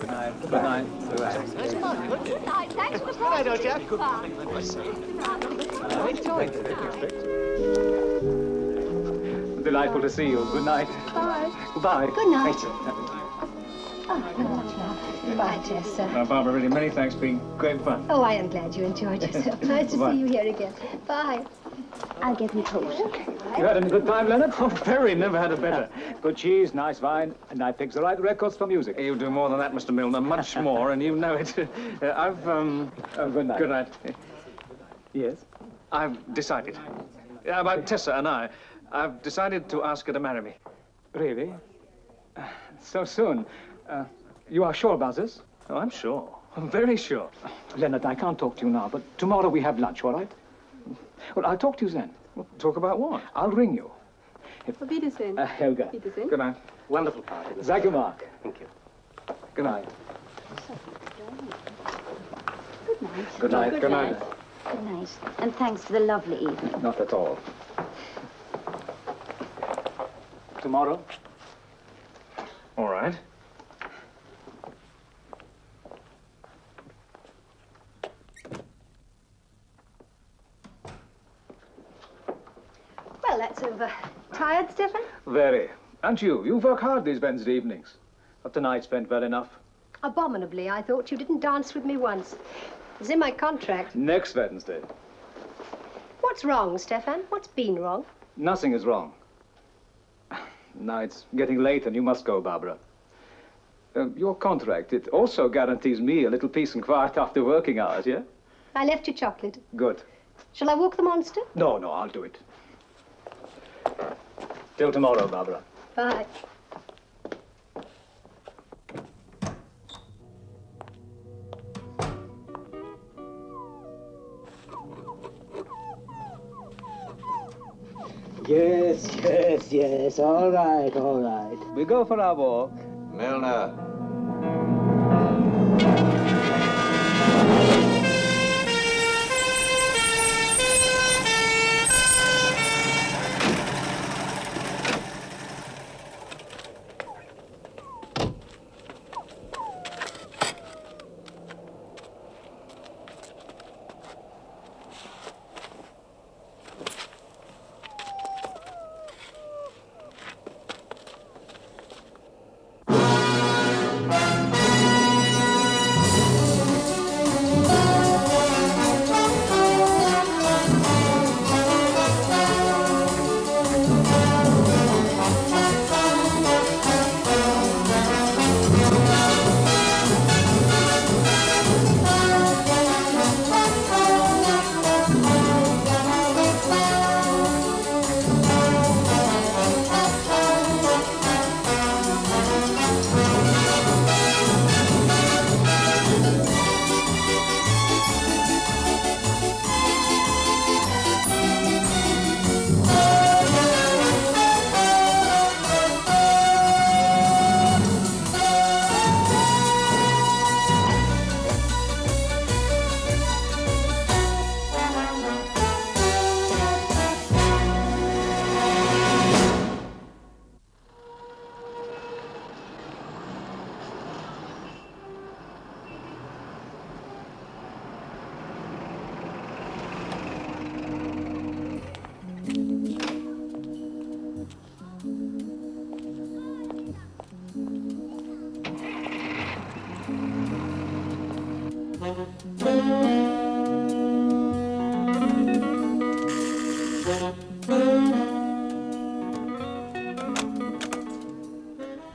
Good night. Good night. Good night. Good night. Thanks for the Good night, old chap. Good morning. Enjoy. Delightful to see you. Good night. Bye. Goodbye. Good night. Oh, not much, love. Goodbye, Tessa. Barbara, really, many thanks. Been great fun. Oh, I am glad you enjoyed yourself. Nice to see you here again. Bye. I'll get me coat. You had a good time, Leonard? Oh, very. Never had a better. Good cheese, nice wine, and I picked the right records for music. You do more than that, Mr. Milner. Much more, and you know it. Good night. Good night. Yes? I've decided. About Tessa and I. I've decided to ask her to marry me. Really? So soon? You are sure about this? Oh, I'm sure. I'm very sure. Leonard, I can't talk to you now, but tomorrow we have lunch, all right? Well, I'll talk to you then. Well, talk about what? I'll ring you. Auf Wiedersehen. Helga. Wiedersehen. Good night. Wonderful party. Thank you, Mark. Thank you. Good night. Good night. Good night. Good night. Good night. And thanks for the lovely evening. Not at all. Tomorrow? All right. Well, that's over. Tired, Stefan? Very. And you? You work hard these Wednesday evenings. But tonight's went well enough. Abominably. I thought you didn't dance with me once. It's in my contract. Next Wednesday. What's wrong, Stefan? What's been wrong? Nothing is wrong. Now it's getting late and you must go, Barbara. Your contract, it also guarantees me a little peace and quiet after working hours, yeah? I left you chocolate. Good. Shall I walk the monster? No, I'll do it. Till tomorrow, Barbara. Bye. Yes. All right. We go for our walk. Milner.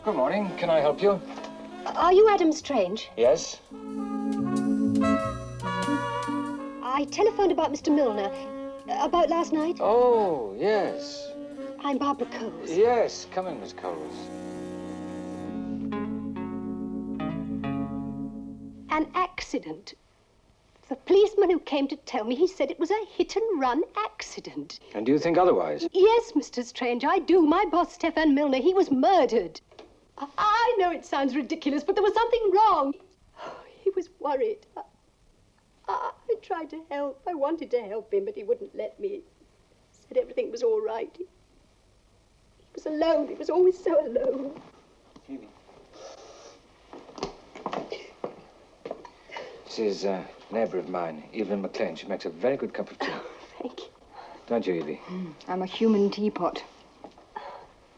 Good morning. Can I help you? Are you Adam Strange? Yes. I telephoned about Mr. Milner. About last night. Oh, yes. I'm Barbara Coles. Yes. Come in, Miss Coles. An accident. The policeman who came to tell me, he said it was a hit-and-run accident. And do you think otherwise? Yes, Mr. Strange, I do. My boss, Stefan Milner, he was murdered. I know it sounds ridiculous, but there was something wrong. He was worried. I tried to help. I wanted to help him, but he wouldn't let me. He said everything was all right. He was alone. He was always so alone. Phoebe. This is a neighbor of mine, Evelyn McLean. She makes a very good cup of tea. Thank you. Don't you, Evie? I'm a human teapot.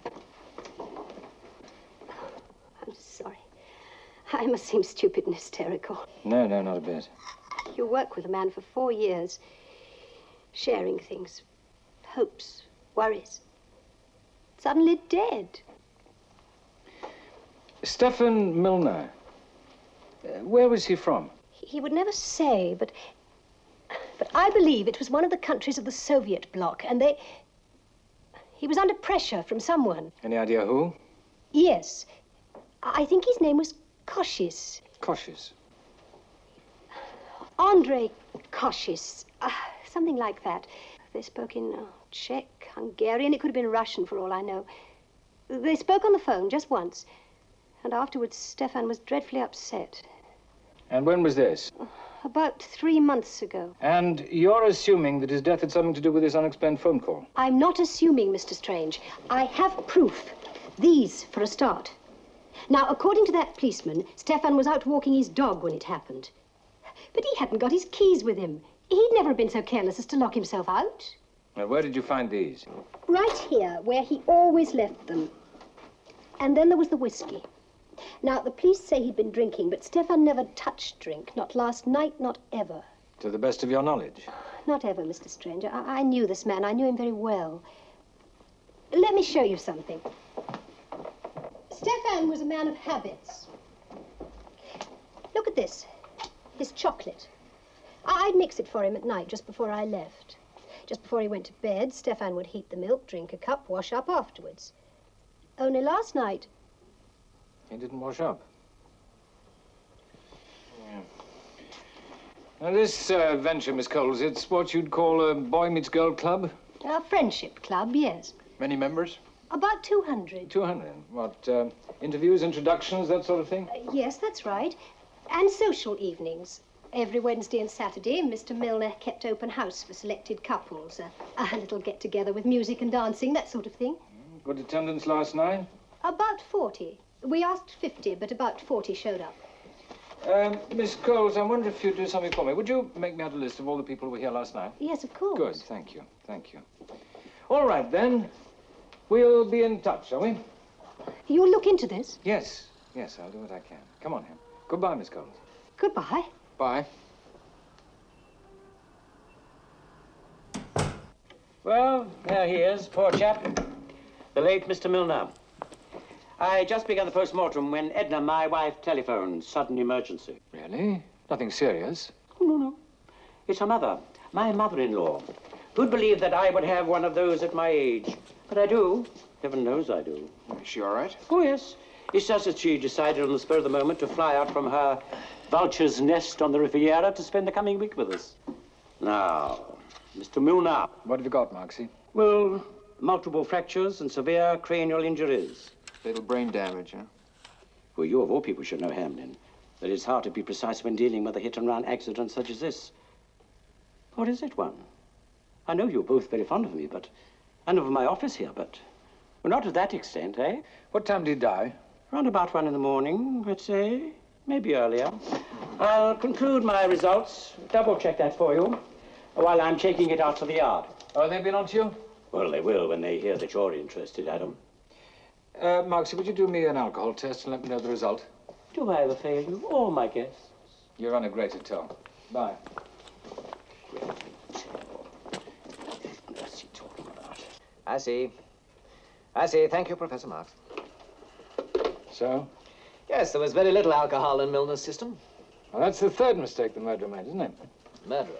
I'm sorry. I must seem stupid and hysterical. No, not a bit. You work with a man for 4 years, sharing things, hopes, worries. Suddenly dead. Stefan Milner. Where was he from? He would never say, but I believe it was one of the countries of the Soviet bloc, and he was under pressure from someone. Any idea who? Yes. I think his name was Koshis. Koshis. Andrei Koshis. Something like that. They spoke in Czech, Hungarian. It could have been Russian for all I know. They spoke on the phone just once. And afterwards, Stefan was dreadfully upset. And when was this? About 3 months ago. And you're assuming that his death had something to do with this unexplained phone call? I'm not assuming, Mr. Strange. I have proof. These, for a start. Now, according to that policeman, Stefan was out walking his dog when it happened. But he hadn't got his keys with him. He'd never been so careless as to lock himself out. Now, where did you find these? Right here, where he always left them. And then there was the whiskey. Now, the police say he'd been drinking, but Stefan never touched drink. Not last night, not ever. To the best of your knowledge? Not ever, Mr. Stranger. I knew this man. I knew him very well. Let me show you something. Stefan was a man of habits. Look at this. His chocolate. I'd mix it for him at night, just before I left. Just before he went to bed, Stefan would heat the milk, drink a cup, wash up afterwards. Only last night... He didn't wash up. Yeah. Now, this venture, Miss Coles, it's what you'd call a boy meets girl club? A friendship club, yes. Many members? About 200. 200. What, interviews, introductions, that sort of thing? Yes, that's right. And social evenings. Every Wednesday and Saturday, Mr. Milner kept open house for selected couples. A little get-together with music and dancing, that sort of thing. Good attendance last night? About 40. We asked 50, but about 40 showed up. Miss Coles, I wonder if you'd do something for me. Would you make me out a list of all the people who were here last night? Yes, of course. Good, thank you, thank you. All right, then. We'll be in touch, shall we? You'll look into this? Yes, I'll do what I can. Come on, Hem. Goodbye, Miss Coles. Goodbye. Bye. Well, there he is, poor chap. The late Mr. Milner. I just began the post-mortem when Edna, my wife, telephoned. Sudden emergency. Really? Nothing serious? Oh, no. It's her mother, my mother-in-law. Who'd believe that I would have one of those at my age? But I do. Heaven knows I do. Is she all right? Oh, yes. It's just that she decided on the spur of the moment to fly out from her vulture's nest on the Riviera to spend the coming week with us. Now, Mr. Milner. What have you got, Marksy? Well, multiple fractures and severe cranial injuries. Little brain damage, huh? Well, you of all people should know, Hamlin, that it's hard to be precise when dealing with a hit-and-run accident such as this. Or is it one? I know you're both very fond of me, and of my office here, but well, not to that extent, eh? What time did he die? Around about 1 in the morning, let's say. Maybe earlier. I'll conclude my results, double-check that for you, while I'm taking it out to the yard. Oh, they've been on to you? Well, they will when they hear that you're interested, Adam. Marksy, would you do me an alcohol test and let me know the result? Do I ever fail you? All my guests. You're on a great hotel. Bye. What's he talking about? I see. I see. Thank you, Professor Marks. So? Yes, there was very little alcohol in Milner's system. Well, that's the third mistake the murderer made, isn't it? Murderer.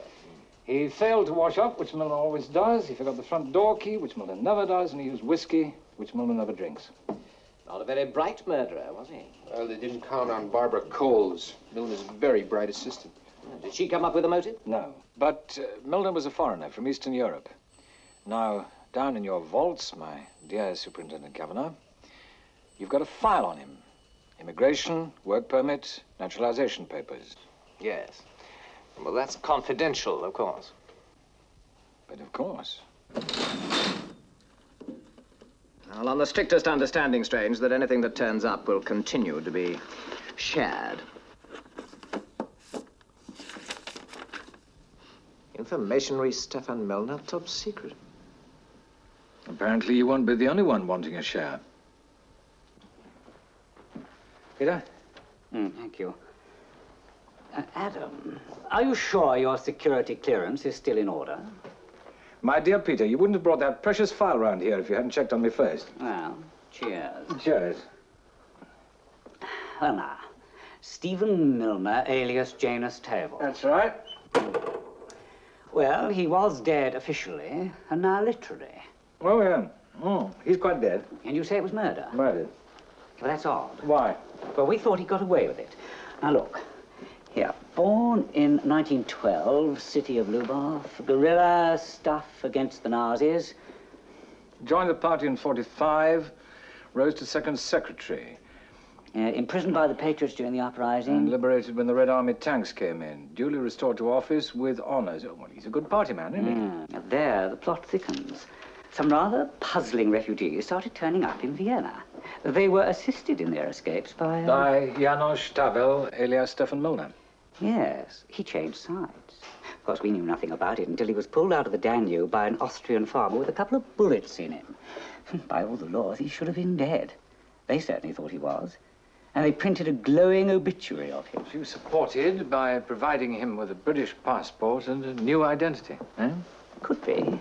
He failed to wash up, which Milner always does. He forgot the front door key, which Milner never does. And he used whiskey, which Milner never drinks. Not a very bright murderer, was he? Well, they didn't count on Barbara Coles, Milner's very bright assistant. Did she come up with a motive? No. But Milner was a foreigner from Eastern Europe. Now, down in your vaults, my dear Superintendent Governor, you've got a file on him. Immigration, work permit, naturalization papers. Yes. Well, that's confidential, of course. But of course. Well, on the strictest understanding, Strange, that anything that turns up will continue to be shared. Informationary Stefan Milner, top secret. Apparently you won't be the only one wanting a share. Peter? Thank you. Adam, are you sure your security clearance is still in order? My dear Peter, you wouldn't have brought that precious file round here if you hadn't checked on me first. Well, cheers. Cheers. Well, now, Stephen Milner, alias Janus Table. That's right. Well, he was dead officially, and now literally. Oh, yeah. Oh, he's quite dead. And you say it was murder? Murdered. Well, that's odd. Why? Well, we thought he got away with it. Now, look. Here, born in 1912, city of Lubov, guerrilla stuff against the Nazis. Joined the party in 45, rose to second secretary. Imprisoned by the Patriots during the uprising. And liberated when the Red Army tanks came in. Duly restored to office with honors. Oh, well, he's a good party man, isn't he? Now there, the plot thickens. Some rather puzzling refugees started turning up in Vienna. They were assisted in their escapes by... By Janos Tavel, alias Stefan Milner. Yes, he changed sides. Of course, we knew nothing about it until he was pulled out of the Danube by an Austrian farmer with a couple of bullets in him. By all the laws, he should have been dead. They certainly thought he was. And they printed a glowing obituary of him. She was supported by providing him with a British passport and a new identity, eh? Could be.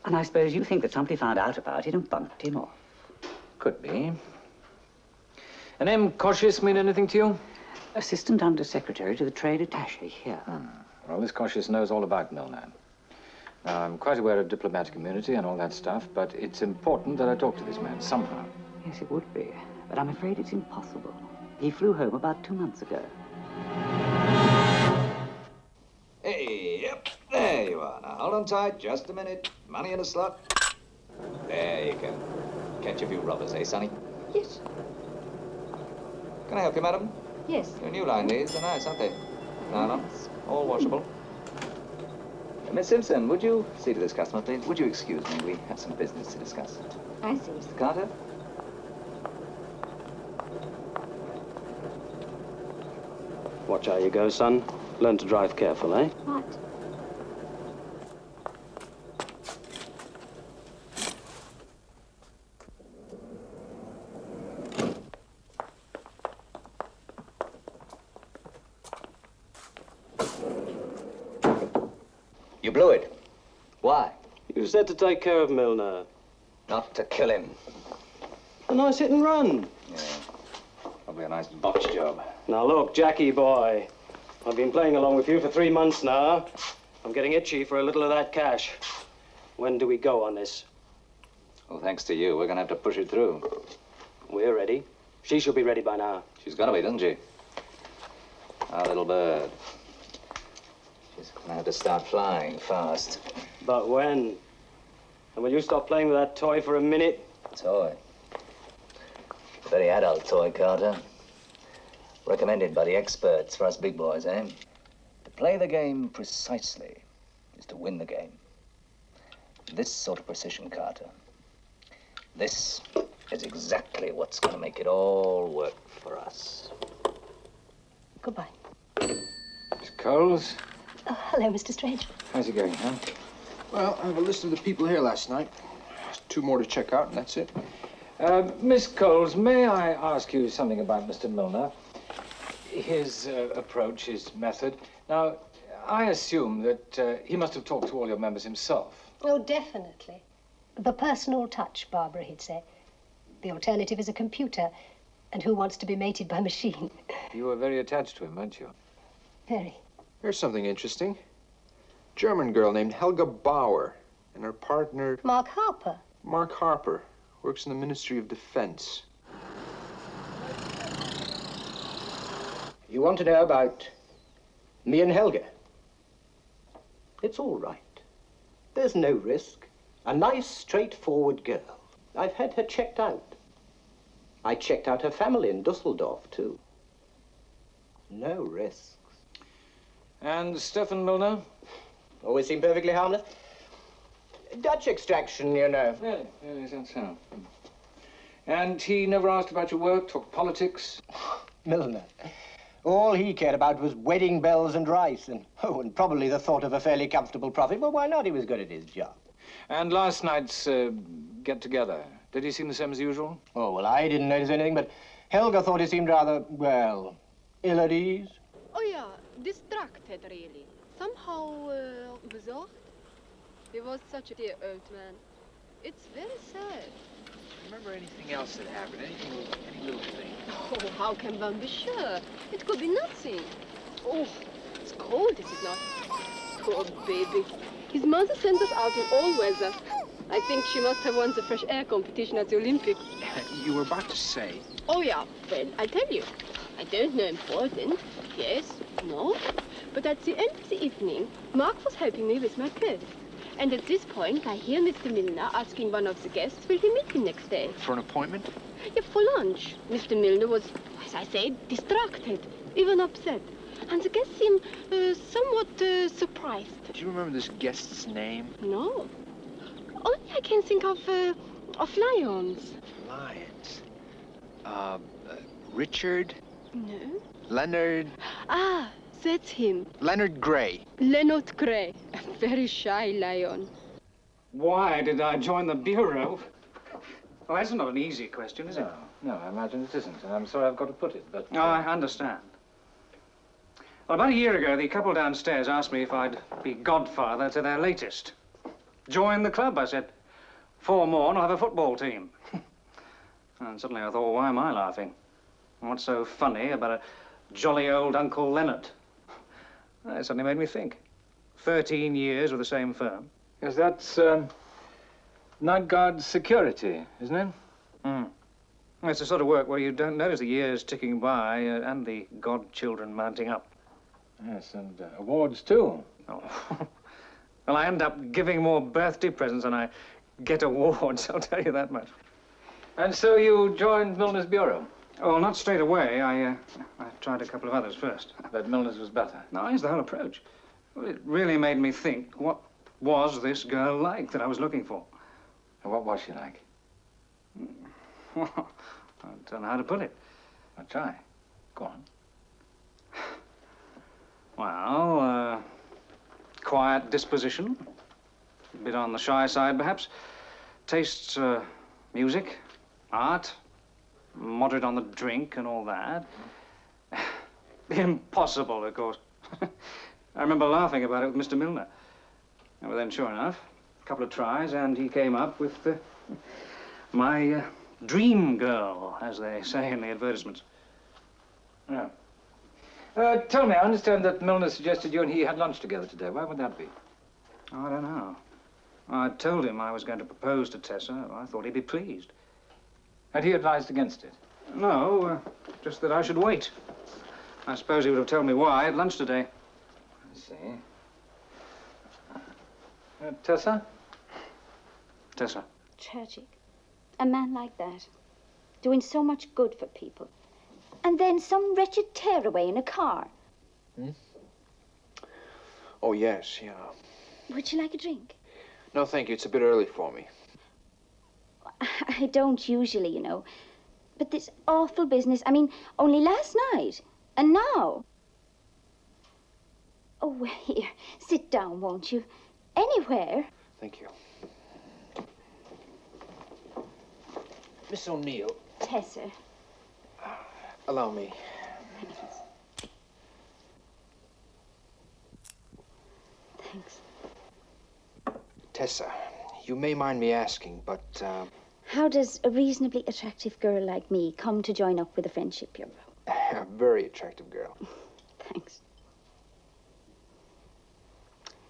And I suppose you think that somebody found out about it and bumped him off. Could be. A name Koshis mean anything to you? Assistant Under Secretary to the Trade Attaché here. Well, this Koshis knows all about Milner. Now, I'm quite aware of diplomatic immunity and all that stuff, but it's important that I talk to this man somehow. Yes, it would be. But I'm afraid it's impossible. He flew home about 2 months ago. Hey, yep, there you are. Now, hold on tight, just a minute. Money in a slot. There you go. Catch a few robbers, eh, Sonny? Yes. Can I help you, madam? Yes. Your new line, these. They're nice, aren't they? Nylon, all washable. Miss Simpson, would you see to this customer, please? Would you excuse me? We have some business to discuss. I see. Mr. Carter? Watch how you go, son. Learn to drive careful, eh? What? You blew it. Why? You said to take care of Milner. Not to kill him. A nice hit and run. Yeah. Probably a nice botch job. Now look, Jackie boy, I've been playing along with you for 3 months now. I'm getting itchy for a little of that cash. When do we go on this? Well, thanks to you, we're gonna have to push it through. We're ready. She should be ready by now. She's gonna be, doesn't she? Our little bird. She's gonna have to start flying fast. But when? And will you stop playing with that toy for a minute? Toy. Very adult toy, Carter. Recommended by the experts for us big boys, eh? To play the game precisely is to win the game. This sort of precision, Carter. This is exactly what's going to make it all work for us. Goodbye. Miss Coles, Oh, hello, Mr. Strange. how's it going, huh? Well, I have a list of the people here last night. 2 more to check out, and that's it. Miss Coles, may I ask you something about Mr. Milner? His approach, his method. Now, I assume that he must have talked to all your members himself. Oh, definitely. The personal touch, Barbara, he'd say. The alternative is a computer. And who wants to be mated by machine? You were very attached to him, weren't you? Very. Here's something interesting. German girl named Helga Bauer, and her partner, Mark Harper. Mark Harper, works in the Ministry of Defense. You want to know about me and Helga? It's all right. There's no risk. A nice, straightforward girl. I've had her checked out. I checked out her family in Dusseldorf, too. No risks. And Stefan Milner? Always seemed perfectly harmless. Dutch extraction, you know. Really? Really, is that so? And he never asked about your work, talked politics? Milner. All he cared about was wedding bells and rice, and probably the thought of a fairly comfortable profit. Well, why not? He was good at his job. And last night's get-together, did he seem the same as usual? Oh, well, I didn't notice anything, but Helga thought he seemed rather, well, ill at ease. Oh, yeah, distracted, really. Somehow absorbed. He was such a dear old man. It's very sad. Do you remember anything else that happened? Any little thing? Oh, how can one be sure? It could be nothing. Oh, it's cold, is it not? Poor baby. His mother sends us out in all weather. I think she must have won the fresh air competition at the Olympics. You were about to say... Oh, yeah. Well, I tell you. I don't know important. Yes, no. But at the end of the evening, Mark was helping me with my clothes. And at this point, I hear Mr. Milner asking one of the guests, will he meet him next day? For an appointment? Yeah, for lunch. Mr. Milner was, as I say, distracted, even upset. And the guest seemed somewhat surprised. Do you remember this guest's name? No. Only I can think of lions. Lions. Richard? No. Leonard? Ah, that's him. Leonard Gray. Leonard Gray. A very shy lion. Why did I join the Bureau? Well, that's not an easy question, is it? No, I imagine it isn't, and I'm sorry I've got to put it, but... Oh, I understand. Well, about a year ago, the couple downstairs asked me if I'd be godfather to their latest. Join the club, I said. 4 more and I'll have a football team. And suddenly I thought, why am I laughing? What's so funny about a jolly old Uncle Leonard? It suddenly made me think. 13 years with the same firm. Yes, that's night guard security, isn't it? It's the sort of work where you don't notice the years ticking by and the godchildren mounting up. Yes, and awards too. Oh. Well, I end up giving more birthday presents than I get awards, I'll tell you that much. And so you joined Milner's bureau? Oh, not straight away. I tried a couple of others first. But Milner's was better? No, it's the whole approach. Well, it really made me think, what was this girl like that I was looking for? And what was she like? Well, I don't know how to put it. I'll try. Go on. Well, quiet disposition. A bit on the shy side, perhaps. Tastes music, art, moderate on the drink and all that. Impossible, of course. I remember laughing about it with Mr. Milner. And then, sure enough, a couple of tries, and he came up with my dream girl, as they say in the advertisements. Yeah. Tell me, I understand that Milner suggested you and he had lunch together today. Why would that be? Oh, I don't know. I told him I was going to propose to Tessa. I thought he'd be pleased. And he advised against it? No, just that I should wait. I suppose he would have told me why at lunch today. I see. Tessa? Tessa. Tragic. A man like that, doing so much good for people. And then some wretched tearaway in a car. Hmm? Oh, yes, yeah. Would you like a drink? No, thank you. It's a bit early for me. I don't usually, you know. But this awful business, I mean, only last night. And now. Oh, here. Sit down, won't you? Anywhere. Thank you. Miss O'Neill. Tessa. Allow me. Thanks. Tessa, you may mind me asking, but, How does a reasonably attractive girl like me come to join up with a friendship bureau? a very attractive girl. Thanks.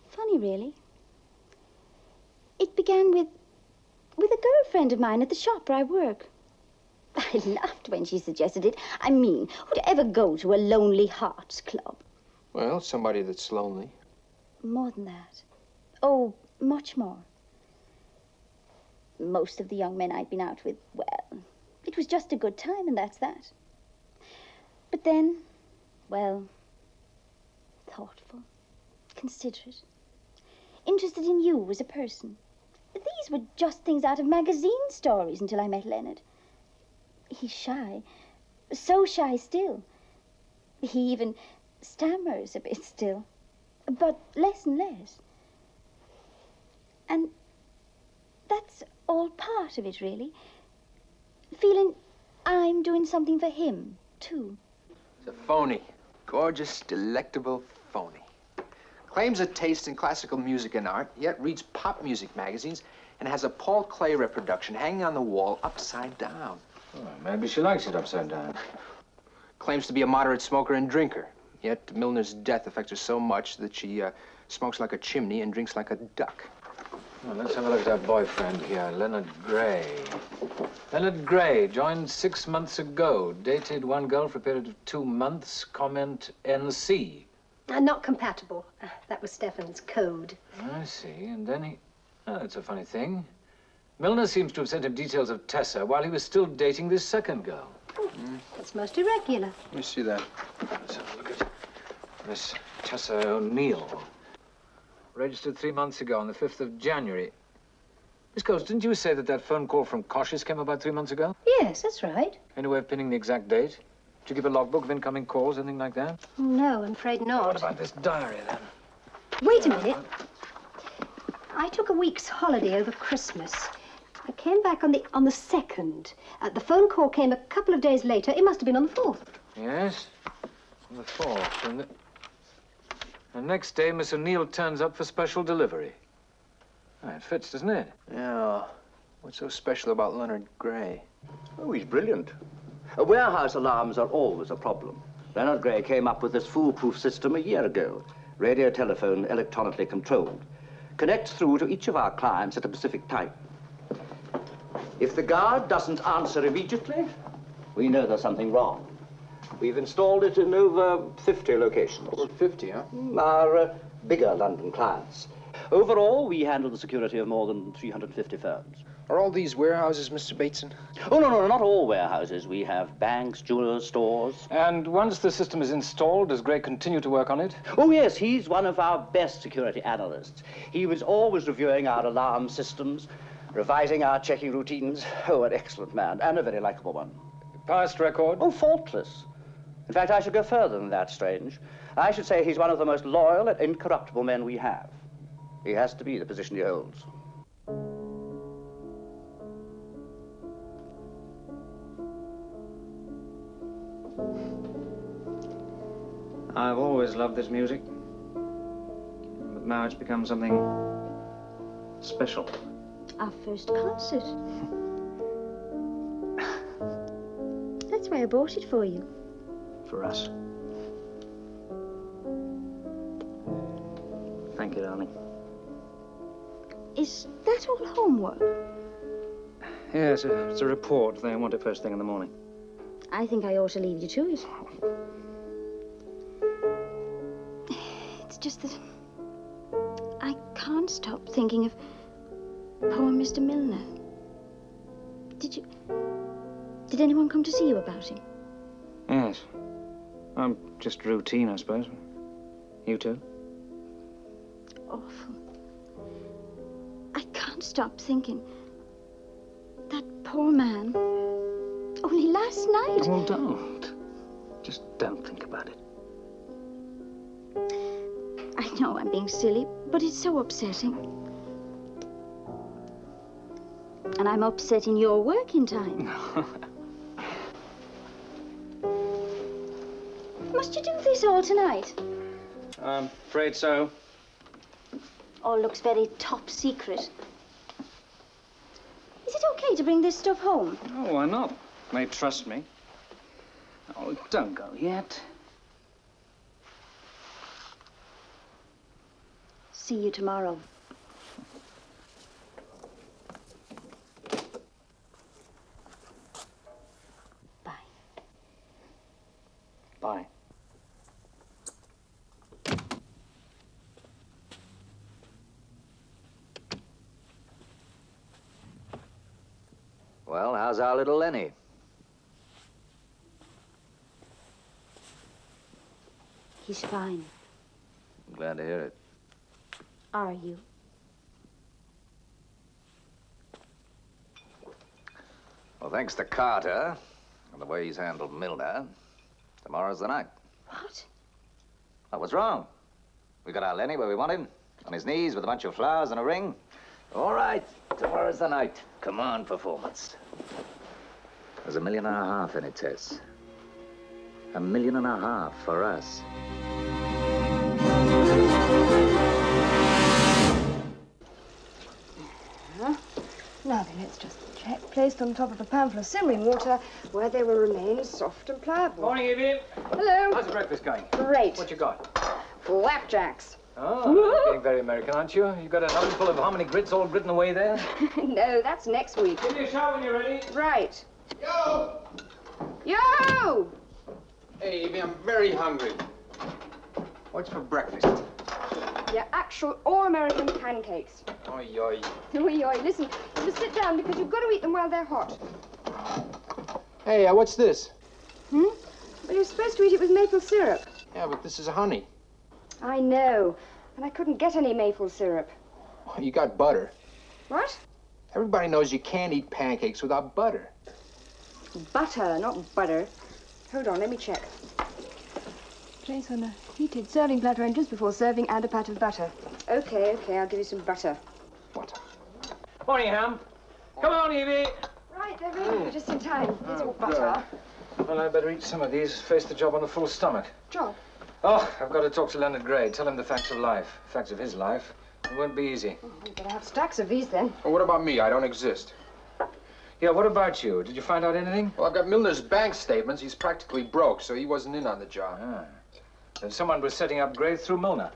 Funny, really. It began with a girlfriend of mine at the shop where I work. I laughed when she suggested it. I mean, who'd ever go to a Lonely Hearts Club? Well, somebody that's lonely. More than that. Oh, much more. Most of the young men I'd been out with, well, it was just a good time, and that's that. But then, well, thoughtful, considerate, interested in you as a person. These were just things out of magazine stories until I met Leonard. He's shy, so shy still. He even stammers a bit still, but less and less. And that's all part of it, really. Feeling I'm doing something for him, too. It's a phony. Gorgeous, delectable phony. Claims a taste in classical music and art, yet reads pop music magazines and has a Paul Klee reproduction hanging on the wall upside down. Well, maybe she likes it upside down. Claims to be a moderate smoker and drinker, yet Milner's death affects her so much that she smokes like a chimney and drinks like a duck. Well, let's have a look at our boyfriend here, Leonard Gray. Leonard Gray joined 6 months ago. Dated one girl for a period of 2 months. Comment NC. Not compatible. That was Stefan's code. I see. And then he... Oh, that's a funny thing. Milner seems to have sent him details of Tessa while he was still dating this second girl. That's most irregular. Let me see that. Let's have a look at Miss Tessa O'Neill. Registered 3 months ago on the 5th of January. Miss Coates, didn't you say that that phone call from Kosh's came about 3 months ago? Yes, that's right. Any way of pinning the exact date? Did you give a logbook of incoming calls, anything like that? No, I'm afraid not. What about this diary, then? Wait a minute. I took a week's holiday over Christmas. I came back on the 2nd. The phone call came a couple of days later. It must have been on the 4th. Yes, on the 4th. And the next day, Miss O'Neill turns up for special delivery. Oh, it fits, doesn't it? Yeah. What's so special about Leonard Gray? Oh, he's brilliant. Warehouse alarms are always a problem. Leonard Gray came up with this foolproof system a year ago. Radio telephone, electronically controlled. Connects through to each of our clients at a specific time. If the guard doesn't answer immediately, we know there's something wrong. We've installed it in over 50 locations. Over 50, huh? Our bigger London clients. Overall, we handle the security of more than 350 firms. Are all these warehouses, Mr. Bateson? Oh, no, not all warehouses. We have banks, jewelers, stores. And once the system is installed, does Gray continue to work on it? Oh, yes, he's one of our best security analysts. He was always reviewing our alarm systems, revising our checking routines. Oh, an excellent man, and a very likable one. Past record? Oh, faultless. In fact, I should go further than that, Strange. I should say he's one of the most loyal and incorruptible men we have. He has to be the position he holds. I've always loved this music. But now it's become something special. Our first concert. That's why I bought it for you. For us. Thank you, darling. Is that all homework? Yes, it's a report. They want it first thing in the morning. I think I ought to leave you to it. It's just that I can't stop thinking of poor Mr. Milner. Did anyone come to see you about him? Yes. Just routine, I suppose. You too? Awful. I can't stop thinking. That poor man. Only last night. Well, don't. Just don't think about it. I know I'm being silly, but it's so upsetting. And I'm upsetting your working time. Must you do this all tonight? I'm afraid so. All looks very top secret. Is it okay to bring this stuff home? Oh, why not? May trust me. Oh, don't go yet. See you tomorrow. Bye. Bye. Well, how's our little Lenny? He's fine. I'm glad to hear it. Are you? Well, thanks to Carter and the way he's handled Milner, tomorrow's the night. What was wrong? We got our Lenny where we want him, on his knees with a bunch of flowers and a ring. All right, tomorrow's the night. Come on, performance. There's $1.5 million in it, Tess. $1.5 million for us. Now then, let's just check. Placed on top of a pan full of simmering water, where they will remain soft and pliable. Morning, Evie. Hello. How's the breakfast going? Great. What you got? Flapjacks. Oh, you're getting very American, aren't you? You got an oven full of hominy grits all gritting away there? No, that's next week. Give me a shout when you're ready. Right. Yo! Yo! Hey, Evie, I'm very hungry. What's for breakfast? Your actual all-American pancakes. Oi, oi. Oi, oi. Listen, you must sit down because you've got to eat them while they're hot. Hey, what's this? Well, you're supposed to eat it with maple syrup. Yeah, but this is honey. I know, and I couldn't get any maple syrup. Oh, you got butter. What? Everybody knows you can't eat pancakes without butter. Butter, not butter. Hold on, let me check. Place on a heated serving platter and just before serving, add a pat of butter. Okay, I'll give you some butter. What? Morning, Ham. Come on, Evie. Right, they're ready. You're just in time. Here's your butter. Well, I better eat some of these. Face the job on a full stomach. Job. Oh, I've got to talk to Leonard Gray. Tell him the facts of life. Facts of his life. It won't be easy. Oh, you better have stacks of these then. Well, what about me? I don't exist. Yeah, what about you? Did you find out anything? Well, I've got Milner's bank statements. He's practically broke, so he wasn't in on the job. Ah. Then someone was setting up Gray through Milner.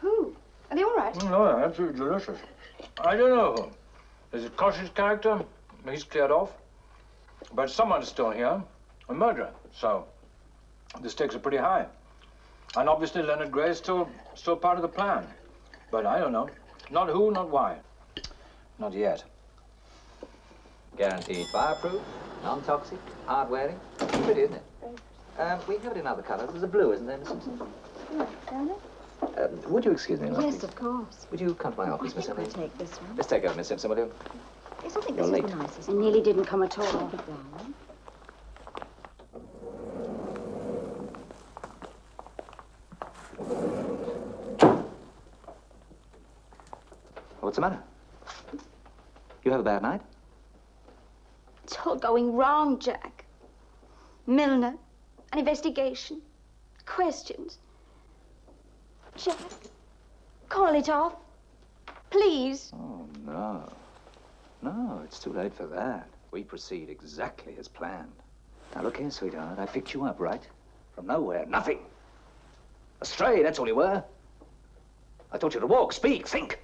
Who? Are they all right? No, absolutely delicious. I don't know who. There's a cautious character. He's cleared off. But someone's still here. A murderer. So the stakes are pretty high. And obviously Leonard Gray is still part of the plan. But I don't know. Not who, not why. Not yet. Guaranteed fireproof, non-toxic, hard-wearing. Pretty, isn't it? We have it in other colours. There's a blue, isn't there, Miss Simpson? Would you excuse me? Yes, of course. Would you come to my office, Miss We'll Simpson? take this one. Let's take over, Miss Simpson, will you? Yes, I think You're this late. is the nicest. It nearly didn't come at all. What's the matter? You have a bad night? It's all going wrong, Jack. Milner, an investigation, questions. Jack, call it off. Please. Oh, no. No, it's too late for that. We proceed exactly as planned. Now, look here, sweetheart. I picked you up, right? From nowhere. Nothing. A stray, that's all you were. I taught you to walk, speak, think.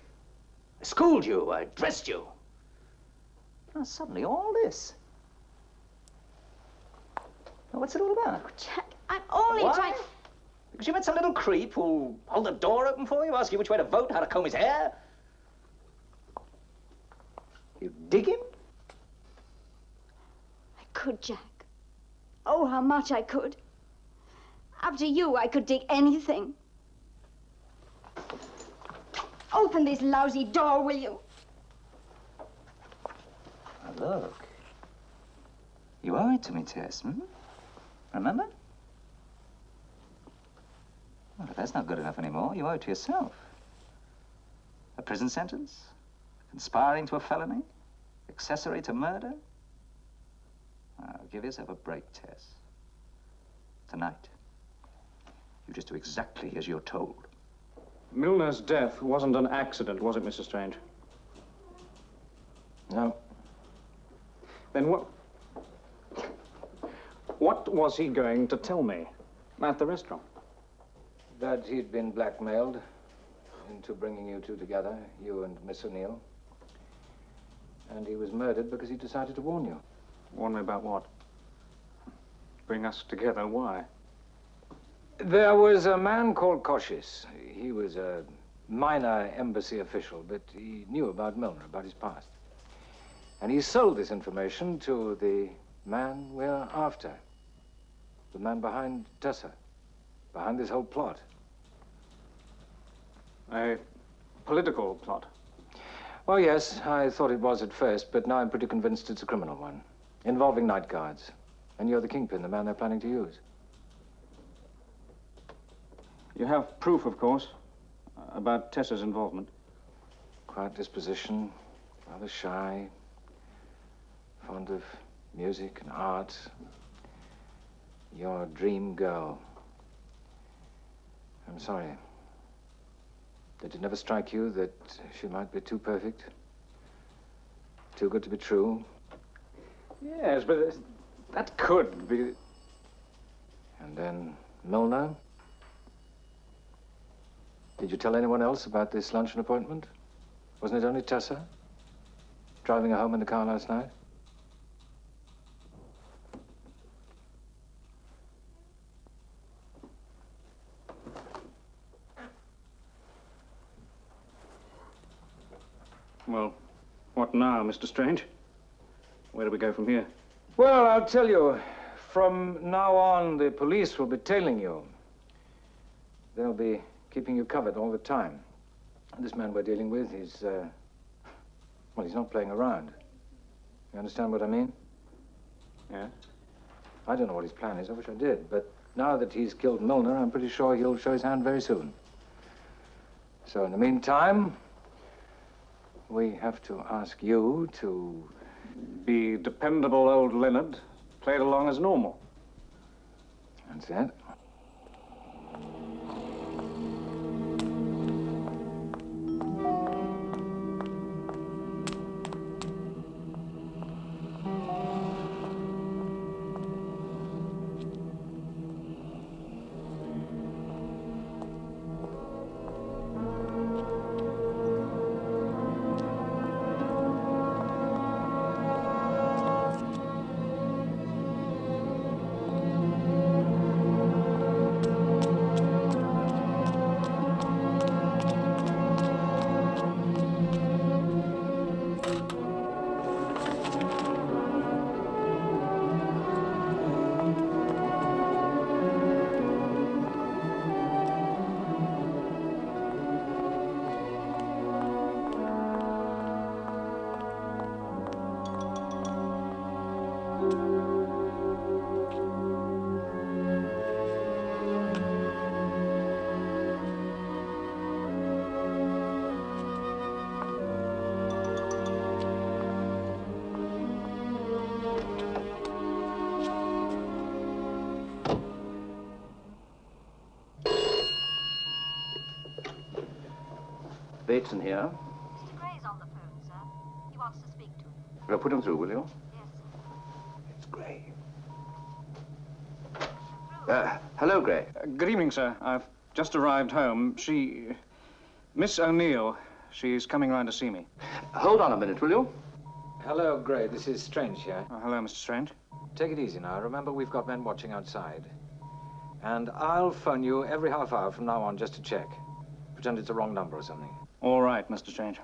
I schooled you. I dressed you. Now, suddenly, all this. Now, what's it all about? Jack, I'm only Why? trying... Because you met some little creep who'll hold the door open for you, ask you which way to vote, how to comb his hair? You dig him? I could, Jack. Oh, how much I could. After you, I could dig anything. Open this lousy door, will you? Now, look. You owe it to me, Tess, Remember? Well, if that's not good enough anymore, you owe it to yourself. A prison sentence? Conspiring to a felony? Accessory to murder? Now, give yourself a break, Tess. Tonight, you just do exactly as you're told. Milner's death wasn't an accident, was it, Mr. Strange? No. Then what was he going to tell me at the restaurant? That he'd been blackmailed into bringing you two together, you and Miss O'Neill. And he was murdered because he decided to warn you. Warn me about what? Bring us together, why? There was a man called Cautious. He was a minor embassy official, but he knew about Milner, about his past. And he sold this information to the man we're after. The man behind Tessa, behind this whole plot. A political plot. Well, yes, I thought it was at first, but now I'm pretty convinced it's a criminal one, involving night guards. And you're the kingpin, the man they're planning to use. You have proof, of course, about Tessa's involvement. Quiet disposition, rather shy, fond of music and art. Your dream girl. I'm sorry. Did it never strike you that she might be too perfect? Too good to be true? Yes, but that could be... And then Milner? Did you tell anyone else about this luncheon appointment? Wasn't it only Tessa? Driving her home in the car last night? Well, what now, Mr. Strange? Where do we go from here? Well, I'll tell you. From now on, the police will be tailing you. They'll be keeping you covered all the time. This man we're dealing with, he's, well, he's not playing around. You understand what I mean? Yeah? I don't know what his plan is. I wish I did. But now that he's killed Milner, I'm pretty sure he'll show his hand very soon. So in the meantime, we have to ask you to... Be dependable old Leonard, played along as normal. That's it. Bateson here. Mr. Gray's on the phone, sir. He wants to speak to you. Well, put him through, will you? Yes, sir. It's Gray. Hello, Gray. Good evening, sir. I've just arrived home. Miss O'Neill, she's coming round to see me. Hold on a minute, will you? Hello, Gray. This is Strange here. Hello, Mr. Strange. Take it easy now. Remember, we've got men watching outside. And I'll phone you every half hour from now on just to check. Pretend it's a wrong number or something. All right, Mr. Strange.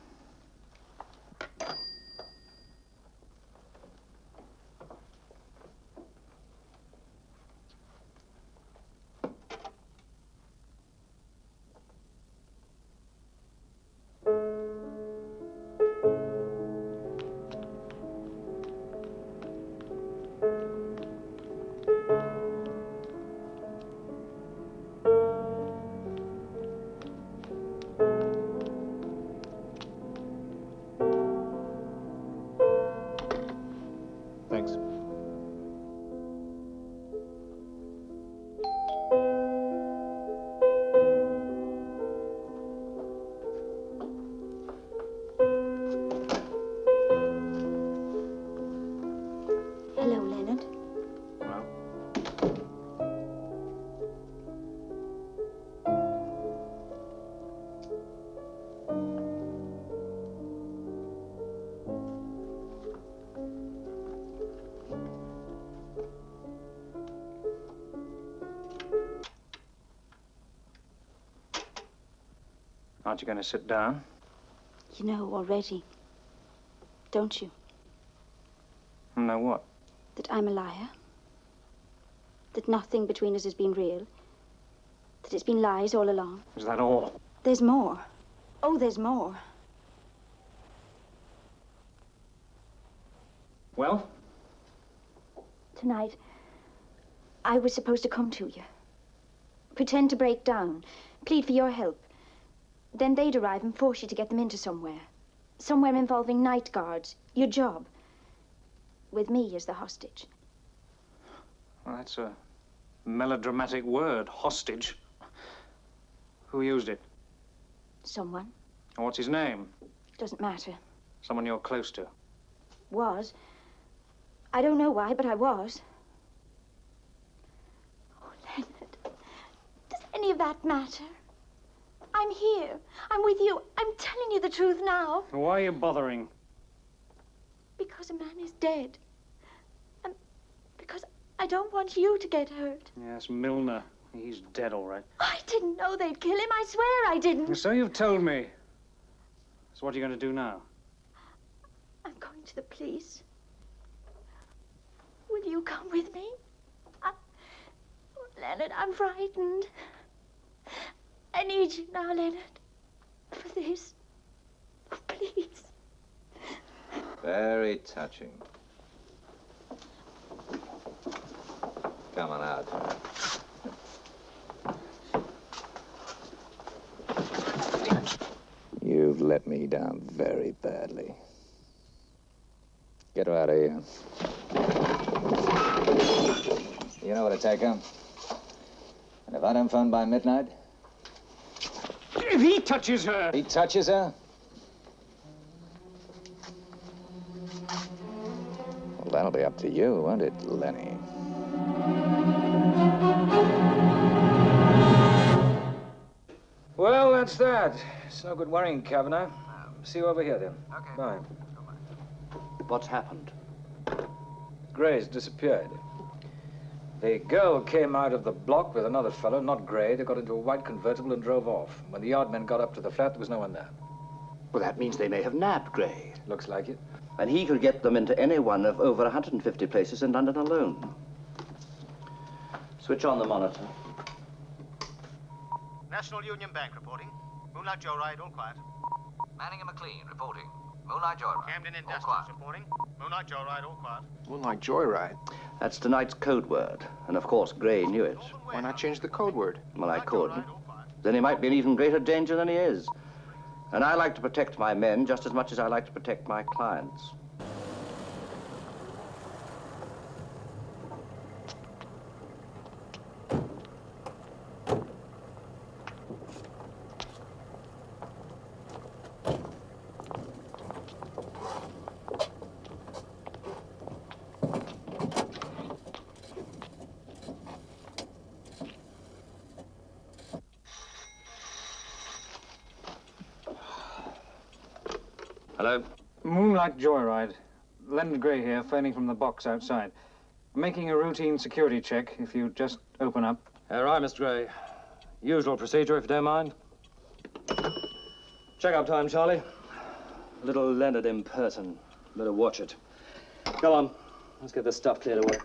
Thanks. Hello, Leonard. Well, aren't you going to sit down? You know already, don't you, No, what? that I'm a liar? That nothing between us has been real? That it's been lies all along? Is that all? There's more. Oh, there's more. Well? Tonight, I was supposed to come to you. Pretend to break down. Plead for your help. Then they'd arrive and force you to get them into somewhere. Somewhere involving night guards. Your job. With me as the hostage. Well, that's a melodramatic word, hostage. Who used it? Someone. What's his name? Doesn't matter. Someone you're close to. Was. I don't know why, but I was. Oh, Leonard. Does any of that matter? I'm here. I'm with you. I'm telling you the truth now. Why are you bothering? Because a man is dead. And because I don't want you to get hurt. Yes, Milner. He's dead, all right. I didn't know they'd kill him. I swear I didn't. So you've told me. So what are you going to do now? I'm going to the police. Will you come with me? Oh, Leonard, I'm frightened. I need you now, Leonard. For this. Oh, please. Very touching. Come on out. You've let me down very badly. Get her out of here. You know where to take her. And if I don't phone by midnight... If he touches her... He touches her? Well, that'll be up to you, won't it, Lenny? Well, that's that. It's no good worrying, Kavanagh. See you over here, then. Okay. Bye. What's happened? Gray's disappeared. The girl came out of the block with another fellow, not Gray. They got into a white convertible and drove off. When the yardmen got up to the flat, there was no one there. Well, that means they may have nabbed Gray. Looks like it. And he could get them into any one of over 150 places in London alone. Switch on the monitor. National Union Bank reporting. Moonlight Joyride, all quiet. Manning and McLean reporting. Moonlight Joyride. Camden Industrials reporting. Moonlight Joyride, all quiet. Moonlight Joyride? That's tonight's code word. And of course, Gray knew it. Why not change the code word? Well, I could. Then he might be in even greater danger than he is. And I like to protect my men just as much as I like to protect my clients. Hello? Moonlight Joyride. Leonard Gray here, phoning from the box outside. I'm making a routine security check, if you just open up. All right, Mr. Gray. Usual procedure, if you don't mind. Check-up time, Charlie. Little Leonard in person. Better watch it. Come on. Let's get this stuff cleared away.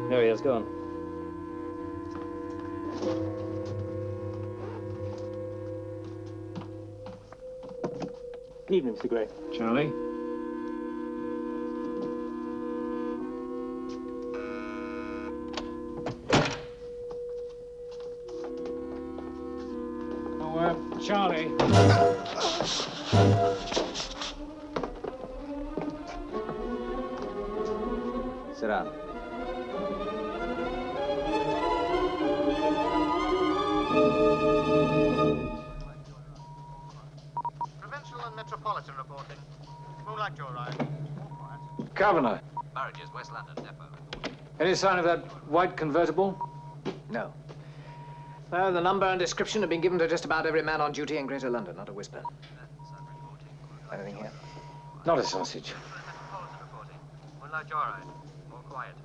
There he is, go on. Good evening, Mr. Gray. Charlie? Oh, Charlie. Sit down. Provincial and Metropolitan reporting. Moonlight Joyride, all quiet. Kavanagh. Burridge's West London depot. Any sign of that white convertible? No. The number and description have been given to just about every man on duty in Greater London, not a whisper. Anything here? Not a sausage. Metropolitan reporting. Moonlight Joyride, all quiet.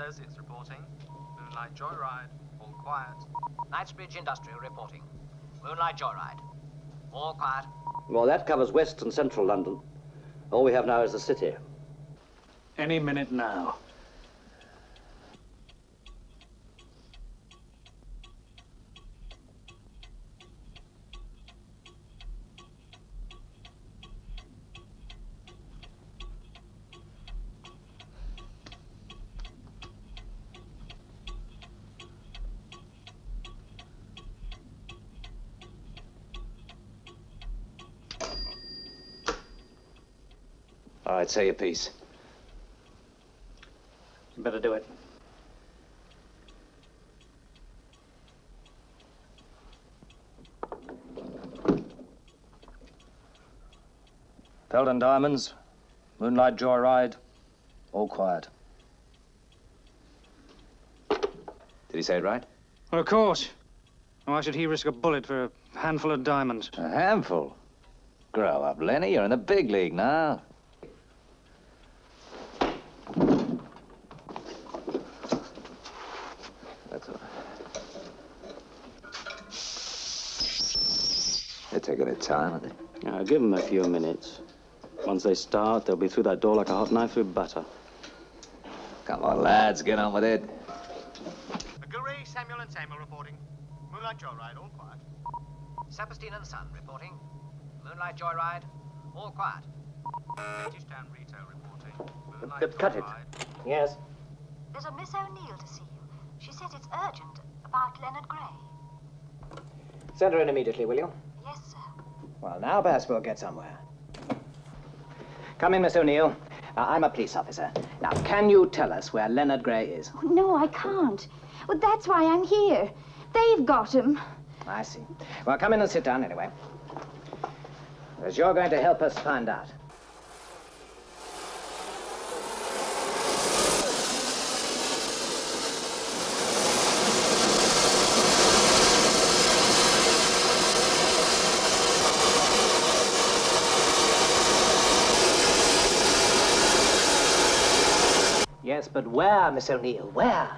Associates reporting. Moonlight Joyride. All quiet. Knightsbridge Industrial reporting. Moonlight Joyride. All quiet. Well, that covers west and central London. All we have now is the city. Any minute now. All right, say your piece. You better do it. Pelton Diamonds, Moonlight Joyride, all quiet. Did he say it right? Well, of course. Why should he risk a bullet for a handful of diamonds? A handful? Grow up, Lenny. You're in the big league now. That's all right. They're taking their time, aren't they? Now, give them a few minutes. Once they start, they'll be through that door like a hot knife through butter. Come on, lads, get on with it. Gurry, Samuel and Samuel reporting. Moonlight Joyride, all quiet. Saperstein and Son reporting. Moonlight Joyride. All quiet. British Town Retail reporting. Moonlight Cut it. Joyride. Yes. There's a Miss O'Neill to see you. She said it's urgent about Leonard Gray. Send her in immediately, will you? Yes, sir. Well, now perhaps we'll get somewhere. Come in, Miss O'Neill. I'm a police officer. Now, can you tell us where Leonard Gray is? Oh, no, I can't. Well, that's why I'm here. They've got him. I see. Well, come in and sit down anyway. As you're going to help us find out. Yes, but where, Miss O'Neill? Where?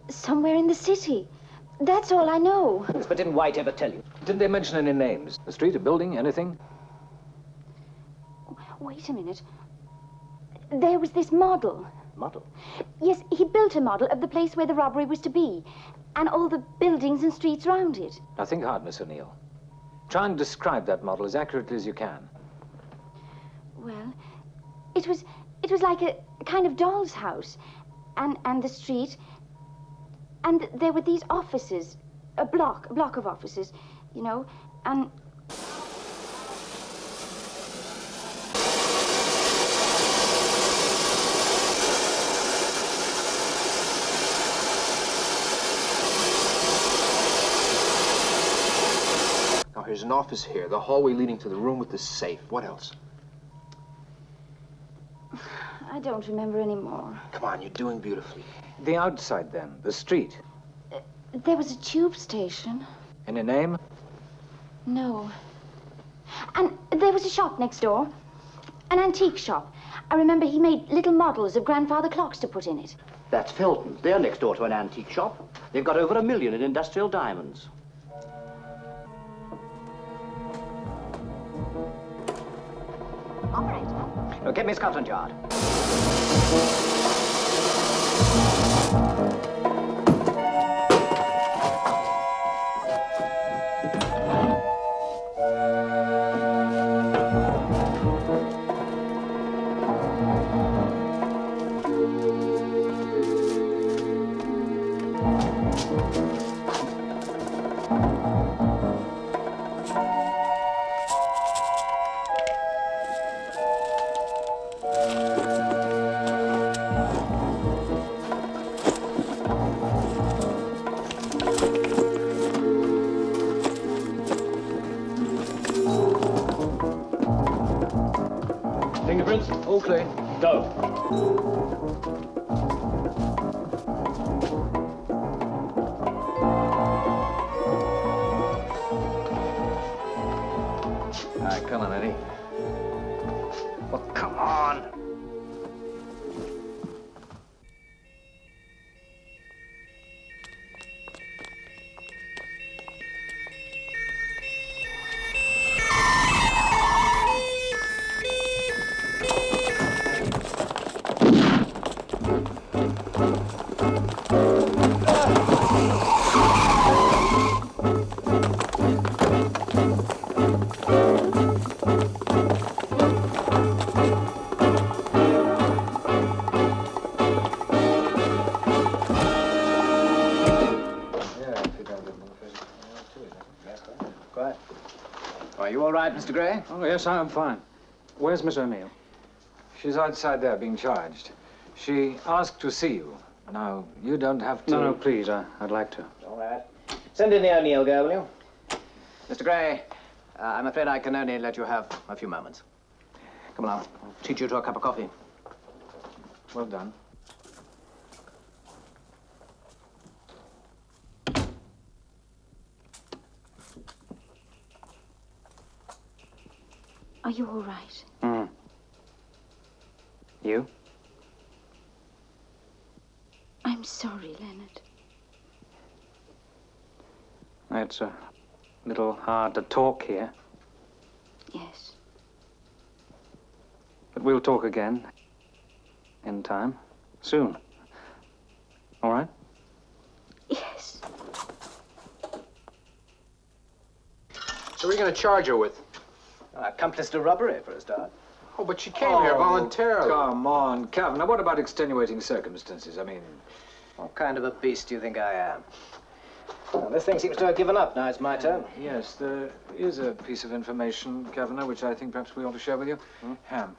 Somewhere in the city. That's all I know. Yes, but didn't White ever tell you? Didn't they mention any names? A street, a building, anything? Wait a minute. There was this model. Model? Yes, he built a model of the place where the robbery was to be, and all the buildings and streets round it. Now, think hard, Miss O'Neill. Try and describe that model as accurately as you can. Well, it was like a kind of doll's house, and the street, and there were these offices, a block of offices, you know, and... Now, here's an office here, the hallway leading to the room with the safe. What else? I don't remember anymore. Come on, you're doing beautifully. The outside, then. The street. There was a tube station. Any name? No. And there was a shop next door. An antique shop. I remember he made little models of grandfather clocks to put in it. That's Felton. They're next door to an antique shop. They've got over $1 million in industrial diamonds. Operator. Get me Scotland Yard. Fingerprints, all clear. Go. All right, come on, Eddie. Well, come on. you all right, Mr. Gray? Oh, yes, I'm fine. Where's Miss O'Neill? She's outside there being charged. She asked to see you. Now, you don't have to... No, please, I'd like to. All right. Send in the O'Neill girl, will you? Mr. Gray, I'm afraid I can only let you have a few moments. Come along. I'll treat you to a cup of coffee. Well done. Are you all right? You? I'm sorry, Leonard. It's a little hard to talk here, Yes. but we'll talk again. In time. Soon. All right? Yes. So what are you going to charge her with? Accomplice to robbery, for a start. Oh, but she came here voluntarily. Come on, Kavanagh. What about extenuating circumstances? I mean... What kind of a beast do you think I am? Well, this thing seems to have given up. Now it's my turn. Yes, there is a piece of information, Kavanagh, which I think perhaps we ought to share with you. Ham.